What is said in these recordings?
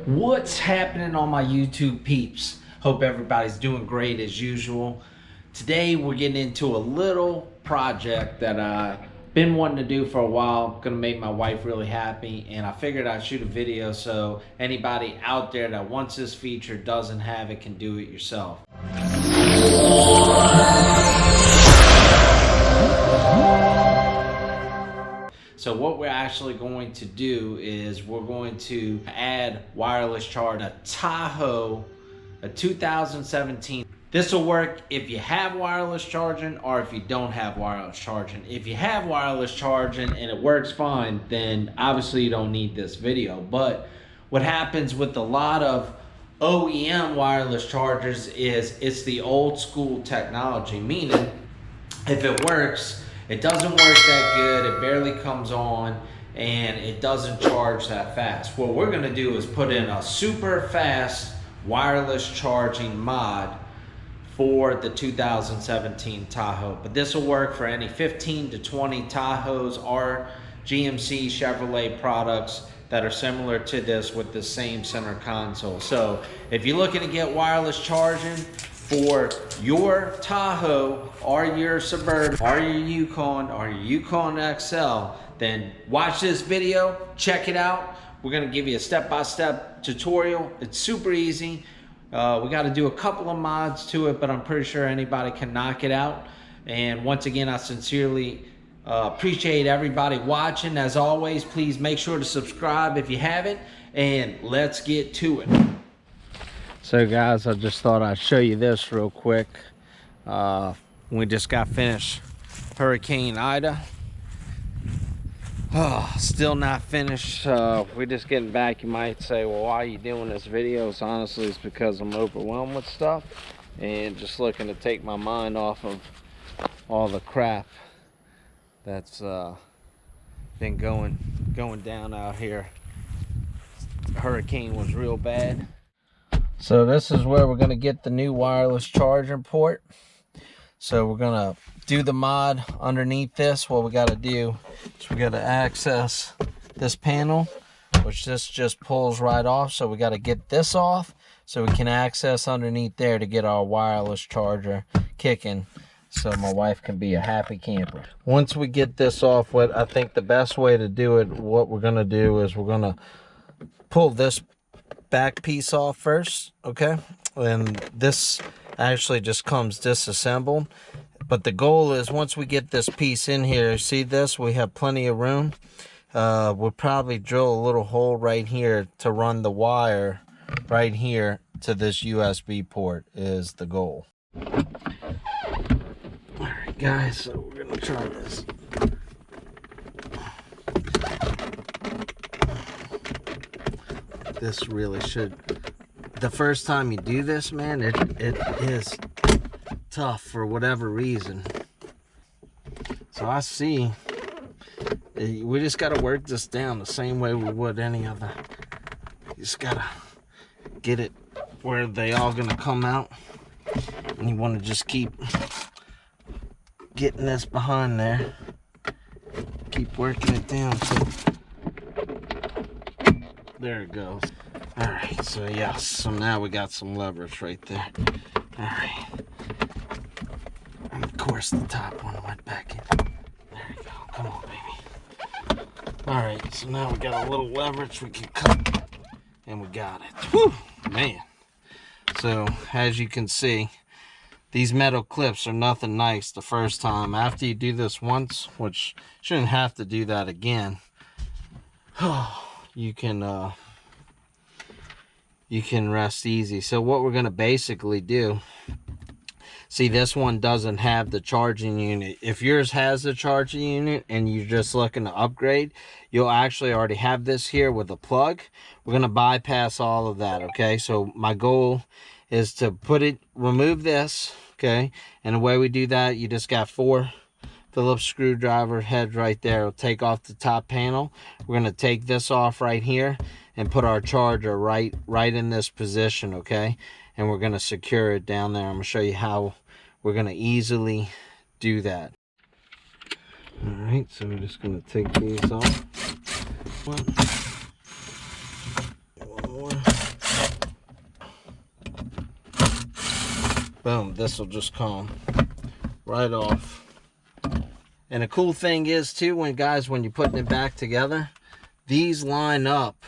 What's happening on my YouTube peeps? Hope everybody's doing great as usual. Today we're getting into a little project that I've been wanting to do for a while. Gonna make my wife really happy, and I figured I'd shoot a video so anybody out there that wants this feature, doesn't have it, can do it yourself. So what we're actually going to do is we're going to add wireless charge, a Tahoe, a 2017. This will work if you have wireless charging or if you don't have wireless charging. If you have wireless charging and it works fine, then obviously you don't need this video. But what happens with a lot of OEM wireless chargers is it's the old school technology, meaning if it works, it doesn't work that good, it barely comes on, and it doesn't charge that fast. What we're gonna do is put in a super fast wireless charging mod for the 2017 Tahoe. But this will work for any 15 to 20 Tahoes or GMC Chevrolet products that are similar to this with the same center console. So if you're looking to get wireless charging for your Tahoe or your Suburban or your Yukon or your Yukon XL, then watch this video, check it out. We're gonna give you a step-by-step tutorial. It's super easy. We gotta do a couple of mods to it, but I'm pretty sure anybody can knock it out. And once again, I sincerely appreciate everybody watching. As always, please make sure to subscribe if you haven't, and let's get to it. So guys, I just thought I'd show you this real quick. We just got finished Hurricane Ida. Oh, still not finished. We're just getting back. You might say, well, why are you doing this video? So honestly, it's because I'm overwhelmed with stuff and just looking to take my mind off of all the crap that's been going down out here. The hurricane was real bad. So this is where we're going to get the new wireless charging port. So we're going to do the mod underneath this. What we got to do is we got to access this panel, which this just pulls right off. So we got to get this off so we can access underneath there to get our wireless charger kicking, so my wife can be a happy camper. Once we get this off, what I think the best way to do it, what we're going to do is we're going to pull this back piece off first, okay? And this actually just comes disassembled, but the goal is once we get this piece in here, see this, we have plenty of room. We'll probably drill a little hole right here to run the wire right here to this USB port is the goal. All right guys, so we're gonna try this. This really should, the first time you do this, man, it is tough for whatever reason. So I see, we just got to work this down the same way we would any other. You just got to get it where they all going to come out, and you want to just keep getting this behind there, keep working it down till there it goes. All right, so yeah, so now we got some leverage right there. All right, and of course the top one went back in. There you go, come on baby. All right, so now we got a little leverage we can cut, and we got it. Whew, man. So as you can see, these metal clips are nothing nice the first time. After you do this once, which shouldn't have to do that again, you can rest easy. So what we're going to basically do, see, this one doesn't have the charging unit. If yours has the charging unit and you're just looking to upgrade, you'll actually already have this here with a plug. We're going to bypass all of that, okay? So my goal is to remove this, okay? And the way we do that, you just got 4 Phillips screwdriver heads right there. It'll take off the top panel. We're going to take this off right here and put our charger right in this position, okay? And we're going to secure it down there. I'm going to show you how we're going to easily do that. All right, so we're just going to take these off. One more. boom, this will just come right off. And the cool thing is too, when you're putting it back together, these line up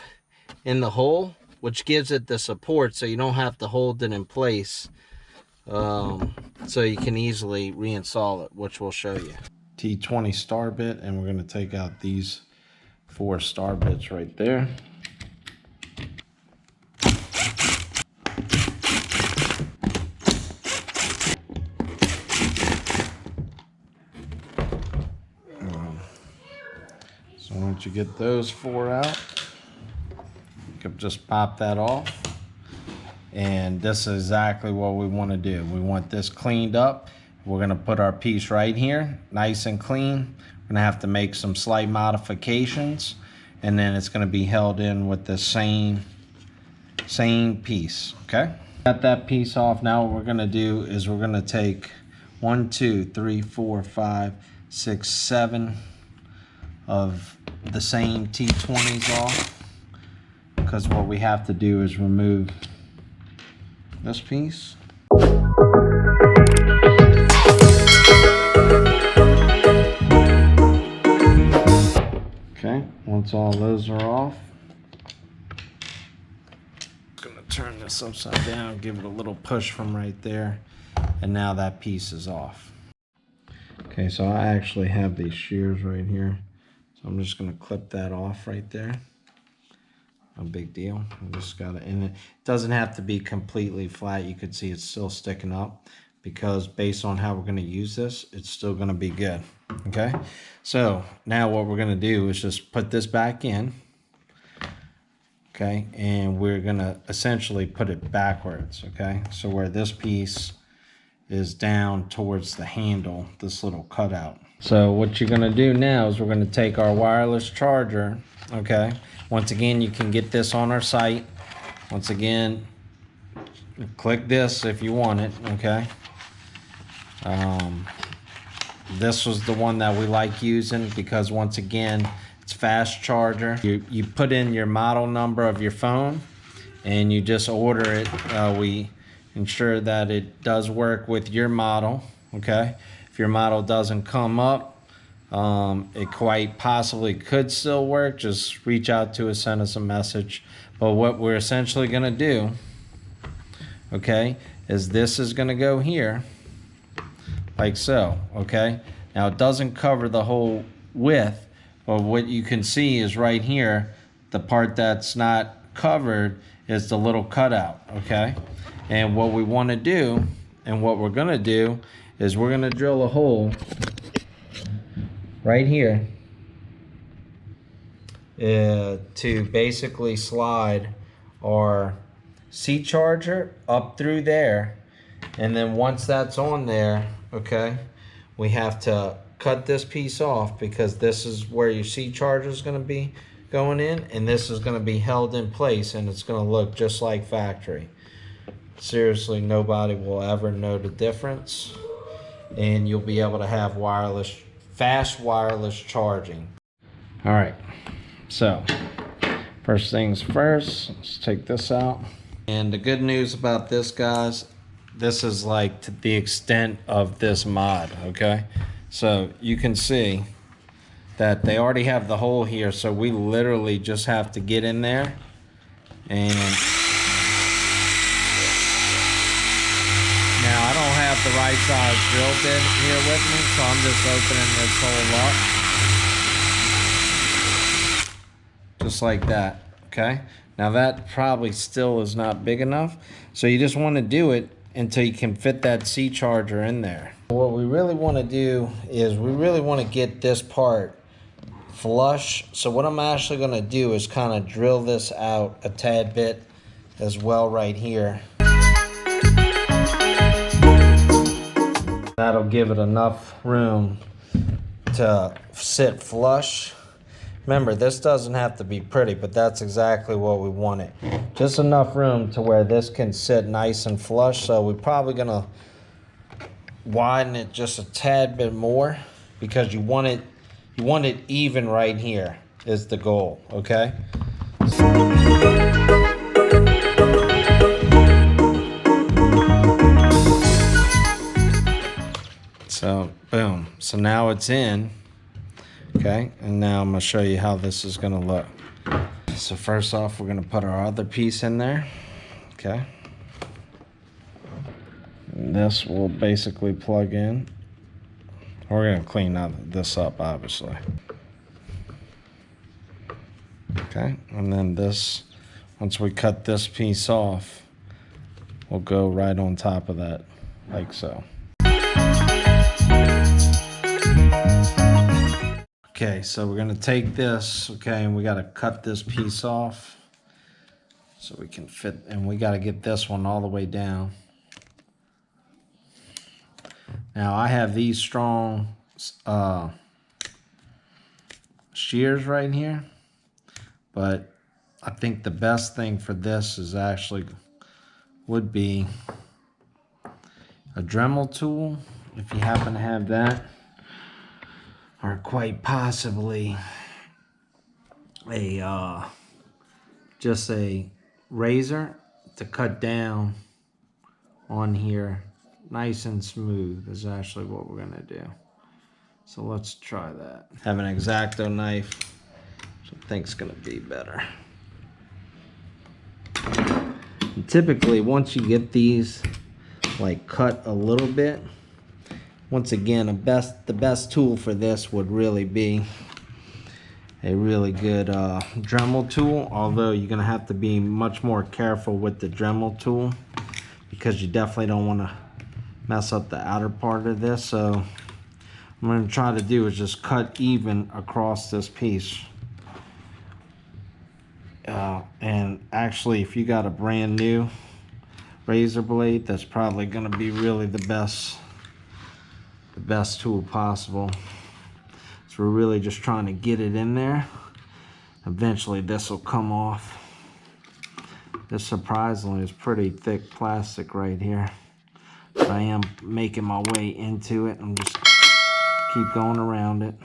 in the hole, which gives it the support so you don't have to hold it in place. So you can easily reinstall it, which we'll show you. T20 star bit, and we're going to take out these 4 star bits right there. So once you get those 4 out, you can just pop that off. And this is exactly what we want to do. We want this cleaned up. We're going to put our piece right here, nice and clean. We're going to have to make some slight modifications, and then it's going to be held in with the same piece, okay? Got that piece off. Now what we're going to do is we're going to take 1, 2, 3, 4, 5, 6, 7 of the same T20s off, because what we have to do is remove this piece. Okay, once all those are off, I'm gonna turn this upside down, give it a little push from right there, and now that piece is off. Okay, so I actually have these shears right here, so I'm just gonna clip that off right there. No big deal. I just got it in it. It doesn't have to be completely flat. You can see it's still sticking up, because based on how we're going to use this, it's still going to be good. Okay, so now what we're going to do is just put this back in. Okay, and we're going to essentially put it backwards. Okay, so where this piece is down towards the handle, this little cutout. So what you're going to do now is we're going to take our wireless charger. Okay, once again, you can get this on our site. Once again, click this if you want it. Okay, this was the one that we like using, because once again, it's fast charger. You put in your model number of your phone and you just order it. We ensure that it does work with your model. Okay, if your model doesn't come up, it quite possibly could still work. Just reach out to us, send us a message. But what we're essentially going to do, okay, is this is going to go here like so. Okay, now it doesn't cover the whole width, but what you can see is right here, the part that's not covered is the little cutout. Okay, and what we want to do, and what we're going to do, is we're going to drill a hole right here to basically slide our seat charger up through there. And then once that's on there, okay, we have to cut this piece off, because this is where your seat charger is going to be going in, and this is going to be held in place, and it's going to look just like factory. Seriously, nobody will ever know the difference, and you'll be able to have fast wireless charging. All right, so first things first, let's take this out. And the good news about this, guys, this is like to the extent of this mod. Okay, so you can see that they already have the hole here, so we literally just have to get in there and now I don't have the right size drill bit here with me, so I'm just opening this hole up. Just like that, okay? Now that probably still is not big enough, so you just want to do it until you can fit that C charger in there. What we really want to do is we really want to get this part flush. So what I'm actually going to do is kind of drill this out a tad bit as well right here. That'll give it enough room to sit flush. Remember, this doesn't have to be pretty, but that's exactly what we want it. Just enough room to where this can sit nice and flush. So we're probably gonna widen it just a tad bit more, because you want it even right here is the goal, okay? So now it's in. Okay, and now I'm gonna show you how this is gonna look. So first off, we're gonna put our other piece in there. Okay. And this will basically plug in. We're gonna clean this up, obviously. Okay, and then this, once we cut this piece off, we'll go right on top of that, like so. Okay, so we're gonna take this, okay, and we gotta cut this piece off so we can fit, and we gotta get this one all the way down. Now I have these strong shears right here, but I think the best thing for this is actually would be a Dremel tool, if you happen to have that, or quite possibly a just a razor to cut down on here nice and smooth is actually what we're gonna do. So let's try that. Have an X-Acto knife, which I think is gonna be better. And typically, once you get these like cut a little bit, once again, the best tool for this would really be a really good Dremel tool, although you're gonna have to be much more careful with the Dremel tool because you definitely don't want to mess up the outer part of this. So I'm going to try to do is just cut even across this piece. And actually, if you got a brand new razor blade, that's probably going to be really the best tool possible. So we're really just trying to get it in there. Eventually this will come off. This surprisingly is pretty thick plastic right here. But I am making my way into it. I'm just keep going around it.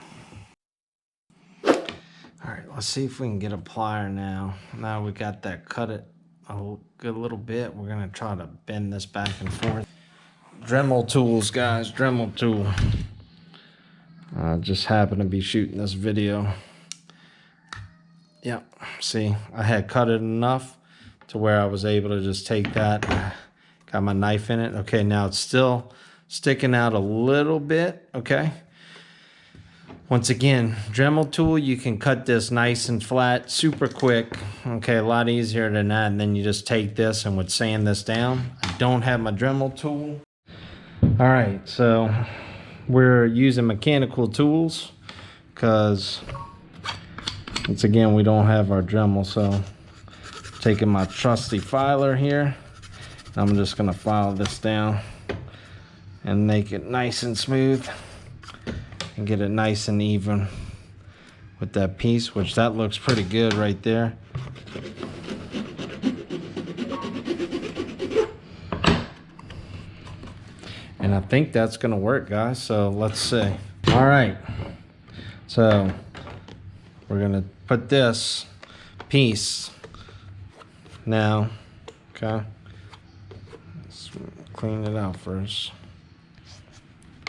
All right, let's see if we can get a plier now. Now we got that cut it a good little bit. We're gonna try to bend this back and forth. Dremel tools, guys, Dremel tool. Just happened to be shooting this video. Yep, see, I had cut it enough to where I was able to just take that. Got my knife in it. Okay, now it's still sticking out a little bit, okay? Once again, Dremel tool, you can cut this nice and flat, super quick. Okay, a lot easier than that. And then you just take this and would sand this down. I don't have my Dremel tool. All right, so we're using mechanical tools because, once again, we don't have our Dremel. So taking my trusty filer here, I'm just gonna file this down and make it nice and smooth and get it nice and even with that piece, which that looks pretty good right there. And I think that's gonna work, guys, so let's see. All right, so we're gonna put this piece now, okay? Let's clean it out first.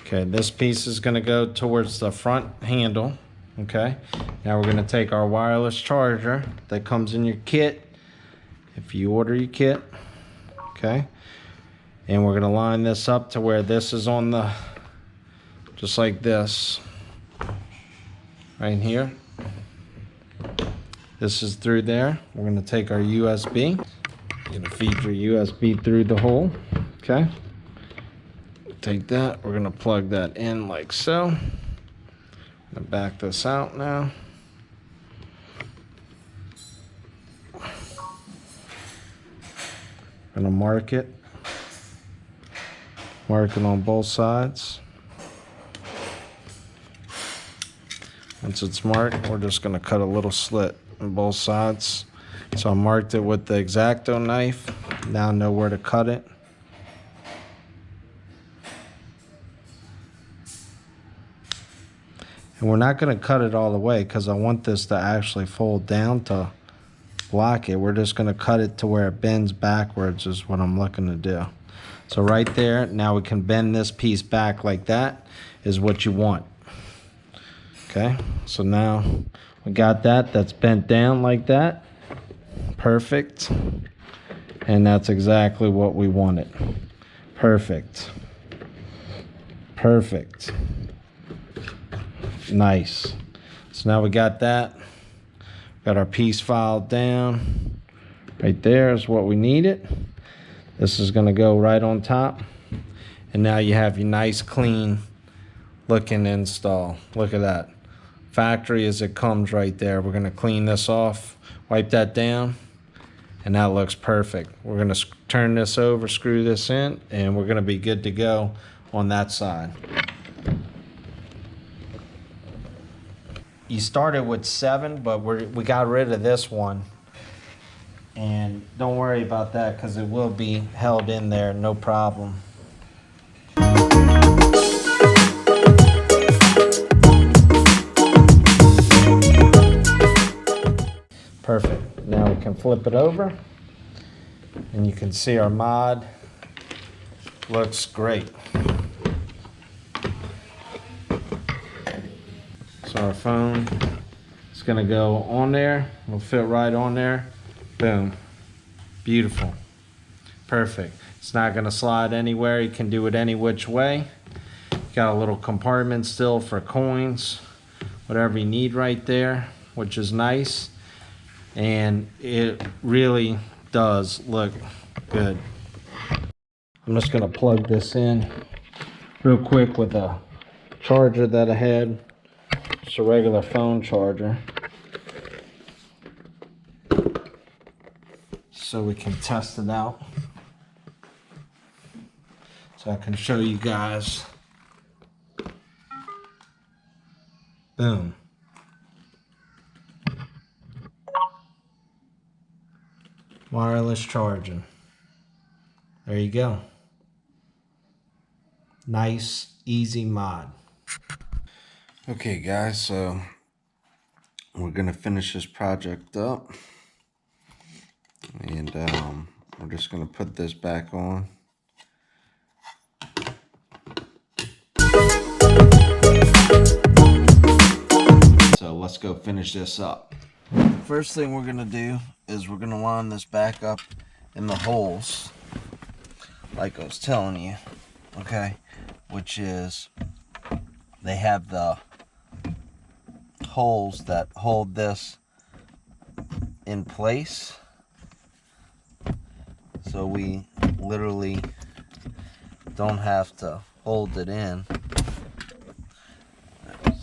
Okay, this piece is gonna go towards the front handle, okay? Now we're gonna take our wireless charger that comes in your kit, if you order your kit, okay? And we're gonna line this up to where this is on the, just like this, right here. This is through there. We're gonna take our USB. You're gonna feed your USB through the hole, okay? Take that, we're gonna plug that in like so. I'm gonna back this out now. Gonna mark it. Mark it on both sides. Once it's marked, we're just gonna cut a little slit on both sides. So I marked it with the X-Acto knife. Now I know where to cut it. And we're not gonna cut it all the way because I want this to actually fold down to block it. We're just gonna cut it to where it bends backwards is what I'm looking to do. So right there, now we can bend this piece back like that is what you want. Okay, so now we got that. That's bent down like that. Perfect. And that's exactly what we wanted. Perfect. Perfect. Nice. So now we got that. Got our piece filed down. Right there is what we needed. This is gonna go right on top. And now you have your nice, clean looking install. Look at that. Factory as it comes right there. We're gonna clean this off, wipe that down, and that looks perfect. We're gonna turn this over, screw this in, and we're gonna be good to go on that side. You started with 7, but we got rid of this one. And don't worry about that because it will be held in there, no problem. Perfect. Now we can flip it over and you can see our mod looks great. So our phone is going to go on there. It'll fit right on there. Boom. Beautiful. Perfect. It's not going to slide anywhere. You can do it any which way. Got a little compartment still for coins, whatever you need right there, which is nice. And it really does look good. I'm just going to plug this in real quick with a charger that I had. Just a regular phone charger. So we can test it out. So I can show you guys. Boom. Wireless charging. There you go. Nice, easy mod. Okay guys, so we're gonna finish this project up. And we're just gonna put this back on. So let's go finish this up. First thing we're gonna do is we're gonna line this back up in the holes, like I was telling you, okay? Which is, they have the holes that hold this in place. So we literally don't have to hold it in.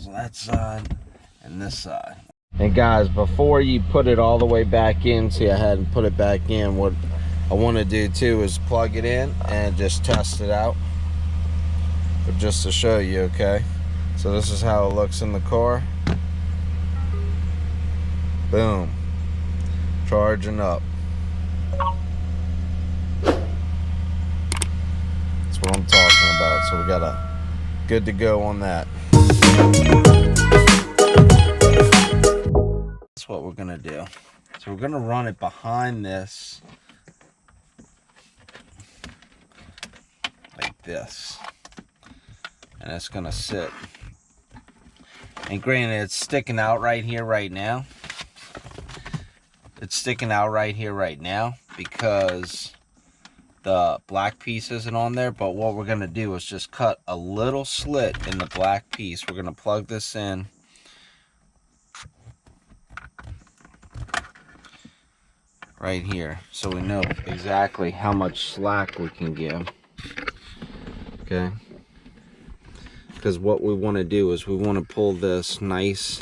So that side and this side. And guys, before you put it all the way back in, see I hadn't put it back in, what I want to do too is plug it in and just test it out. But just to show you, okay? So this is how it looks in the car. Boom. Charging up. That's what I'm talking about. So we got a good to go on that. That's what we're gonna do. So we're gonna run it behind this like this. And it's gonna sit. And granted, it's sticking out right here right now. It's sticking out right here right now because the black piece isn't on there. But what we're gonna do is just cut a little slit in the black piece. We're gonna plug this in. Right here, so we know exactly how much slack we can give. Okay, because what we want to do is we want to pull this nice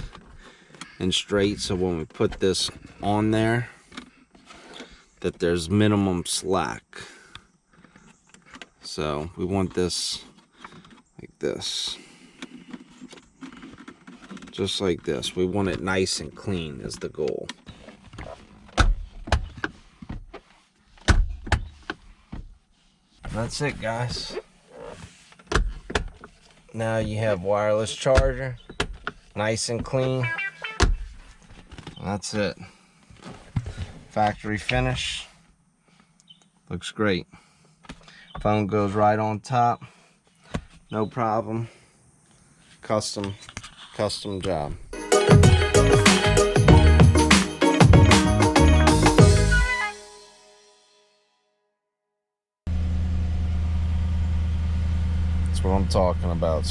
and straight, so when we put this on there, that there's minimum slack. So we want this like this, just like this. We want it nice and clean is the goal. That's it, guys. Now you have wireless charger, nice and clean. That's it. Factory finish. Looks great. Phone goes right on top. No problem. Custom job. That's what I'm talking about.